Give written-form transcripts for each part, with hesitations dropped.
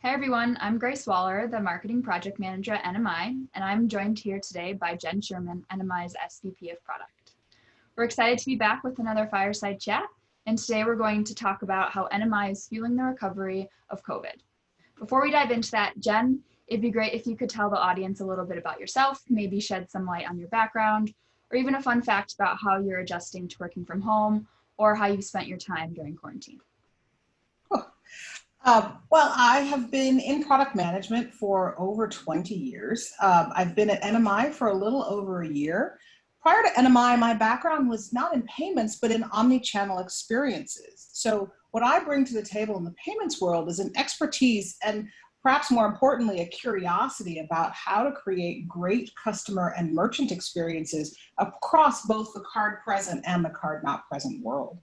Hey everyone, I'm Grace Waller, the Marketing Project Manager at NMI, and I'm joined here today by Jen Sherman, NMI's SVP of Product. We're excited to be back with another fireside chat, and today we're going to talk about how NMI is fueling the recovery of COVID. Before we dive into that, Jen, it'd be great if you could tell the audience a little bit about yourself, maybe shed some light on your background, or even a fun fact about how you're adjusting to working from home, or how you've spent your time during quarantine. Well, I have been in product management for over 20 years. I've been at NMI for a little over a year. Prior to NMI, my background was not in payments, but in omni-channel experiences. So what I bring to the table in the payments world is an expertise and perhaps more importantly, a curiosity about how to create great customer and merchant experiences across both the card present and the card not present world.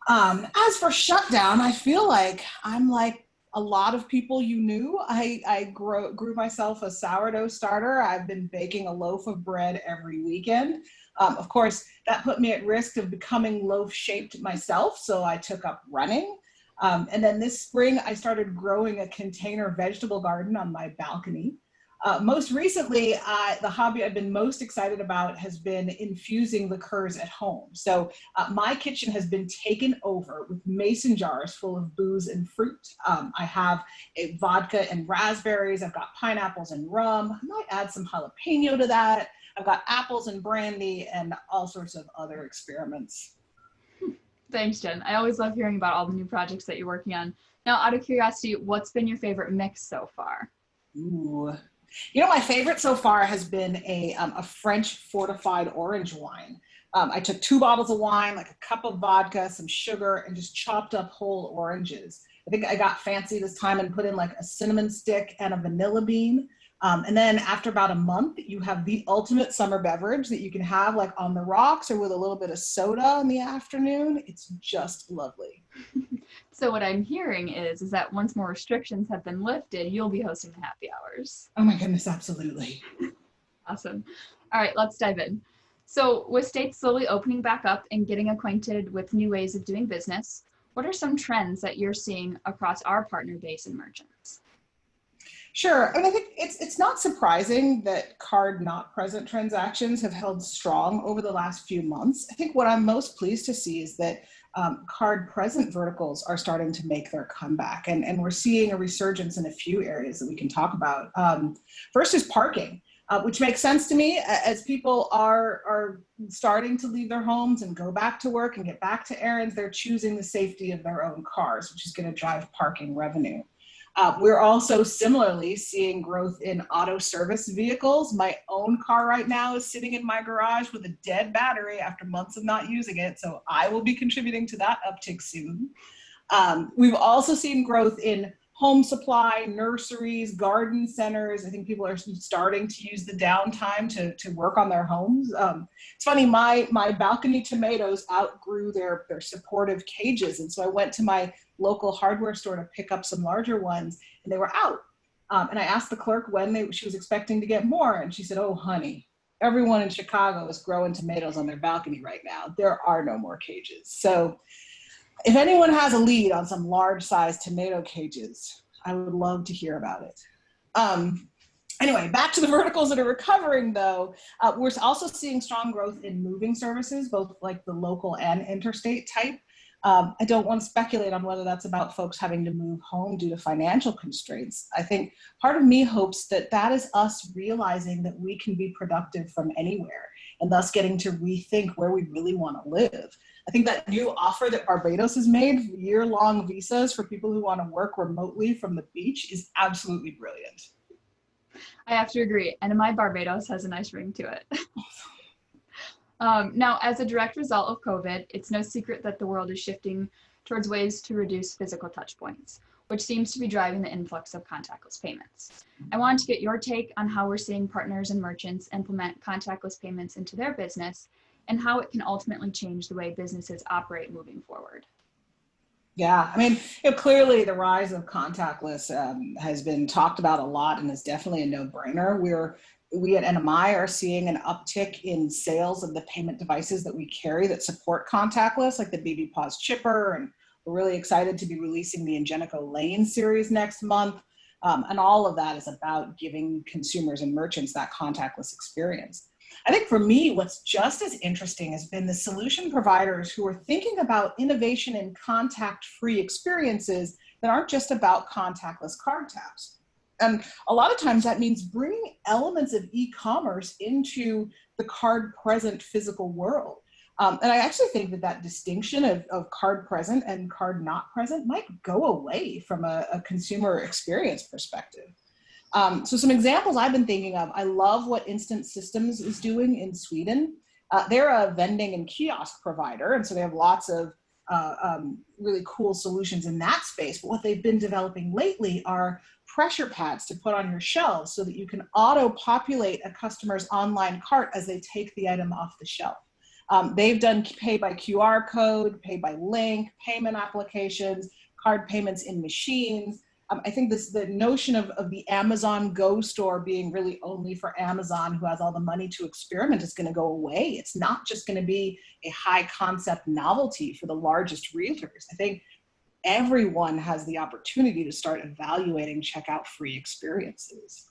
As for shutdown, I feel like I'm like a lot of people you knew. I grew myself a sourdough starter. I've been baking a loaf of bread every weekend. Of course, that put me at risk of becoming loaf-shaped myself, so I took up running. And then this spring, I started growing a container vegetable garden on my balcony. Most recently, the hobby I've been most excited about has been infusing liqueurs at home. So my kitchen has been taken over with mason jars full of booze and fruit. I have a vodka and raspberries. I've got pineapples and rum. I might add some jalapeno to that. I've got apples and brandy and all sorts of other experiments. Thanks, Jen. I always love hearing about all the new projects that you're working on. Now, out of curiosity, what's been your favorite mix so far? Ooh. You know, my favorite so far has been a French fortified orange wine. I took 2 bottles of wine, like a cup of vodka, some sugar, and just chopped up whole oranges. I think I got fancy this time and put in like a cinnamon stick and a vanilla bean. And then after about a month, you have the ultimate summer beverage that you can have like on the rocks or with a little bit of soda in the afternoon. It's just lovely. So what I'm hearing is that once more restrictions have been lifted, you'll be hosting the happy hours. Oh my goodness, absolutely. Awesome. All right, let's dive in. So with states slowly opening back up and getting acquainted with new ways of doing business, what are some trends that you're seeing across our partner base and merchants? Sure. I mean, I think it's not surprising that card not present transactions have held strong over the last few months. I think what I'm most pleased to see is that card present verticals are starting to make their comeback, and we're seeing a resurgence in a few areas that we can talk about. First is parking, which makes sense to me as people are starting to leave their homes and go back to work and get back to errands. They're choosing the safety of their own cars, which is going to drive parking revenue. We're also similarly seeing growth in auto service vehicles. My own car right now is sitting in my garage with a dead battery after months of not using it, so I will be contributing to that uptick soon. We've also seen growth in home supply, nurseries, garden centers. I think people are starting to use the downtime to work on their homes. It's funny, my balcony tomatoes outgrew their supportive cages, and so I went to my local hardware store to pick up some larger ones, and they were out. And I asked the clerk when she was expecting to get more, and she said, "Oh, honey, everyone in Chicago is growing tomatoes on their balcony right now. There are no more cages." So if anyone has a lead on some large-sized tomato cages, I would love to hear about it. Anyway, back to the verticals that are recovering, though. We're also seeing strong growth in moving services, both like the local and interstate type. I don't want to speculate on whether that's about folks having to move home due to financial constraints. I think part of me hopes that that is us realizing that we can be productive from anywhere and thus getting to rethink where we really want to live. I think that new offer that Barbados has made, year-long visas for people who want to work remotely from the beach, is absolutely brilliant. I have to agree. NMI Barbados has a nice ring to it. Now, as a direct result of COVID, it's no secret that the world is shifting towards ways to reduce physical touch points, which seems to be driving the influx of contactless payments. I wanted to get your take on how we're seeing partners and merchants implement contactless payments into their business and how it can ultimately change the way businesses operate moving forward. Yeah, I mean, clearly the rise of contactless has been talked about a lot and is definitely a no-brainer. We at NMI are seeing an uptick in sales of the payment devices that we carry that support contactless, like the BB Pause chipper and We're really excited to be releasing the Ingenico Lane series next month. And all of that is about giving consumers and merchants that contactless experience. I think for me, what's just as interesting has been the solution providers who are thinking about innovation in contact-free experiences that aren't just about contactless card taps. And a lot of times that means bringing elements of e-commerce into the card-present physical world. And I actually think that that distinction of card present and card not present might go away from a consumer experience perspective. So some examples I've been thinking of, I love what Instant Systems is doing in Sweden. They're a vending and kiosk provider, and so they have lots of really cool solutions in that space. But what they've been developing lately are pressure pads to put on your shelves so that you can auto-populate a customer's online cart as they take the item off the shelf. They've done pay by QR code, pay by link, payment applications, card payments in machines. I think the notion of the Amazon Go store being really only for Amazon, who has all the money to experiment, is going to go away. It's not just going to be a high concept novelty for the largest realtors. I think everyone has the opportunity to start evaluating checkout free experiences.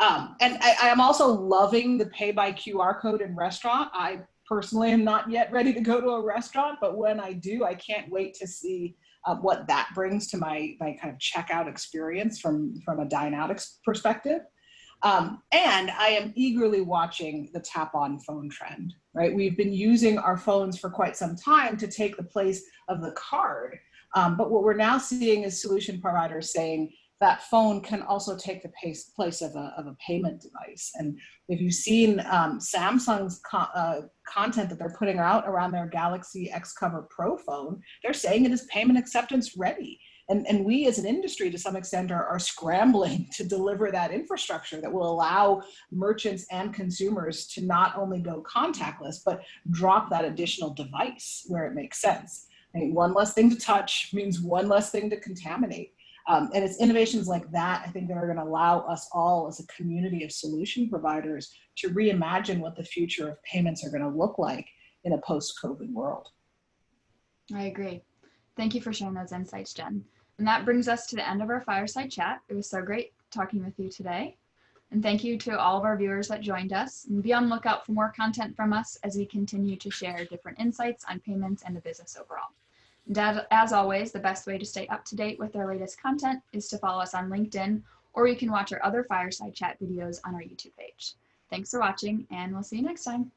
And I am also loving the pay by QR code in restaurant. I personally am not yet ready to go to a restaurant, but when I do, I can't wait to see what that brings to my kind of checkout experience from a dine out perspective. And I am eagerly watching the tap on phone trend, right? We've been using our phones for quite some time to take the place of the card. But what we're now seeing is solution providers saying that phone can also take the place of a payment device. And if you've seen Samsung's content that they're putting out around their Galaxy X Cover Pro phone, they're saying it is payment acceptance ready. And we as an industry, to some extent, are scrambling to deliver that infrastructure that will allow merchants and consumers to not only go contactless, but drop that additional device where it makes sense. I mean, one less thing to touch means one less thing to contaminate. And it's innovations like that, I think, that are going to allow us all as a community of solution providers to reimagine what the future of payments are going to look like in a post-COVID world. I agree. Thank you for sharing those insights, Jen. And that brings us to the end of our fireside chat. It was so great talking with you today. And thank you to all of our viewers that joined us. And be on the lookout for more content from us as we continue to share different insights on payments and the business overall. And as always, the best way to stay up to date with our latest content is to follow us on LinkedIn, or you can watch our other fireside chat videos on our YouTube page. Thanks for watching, and we'll see you next time.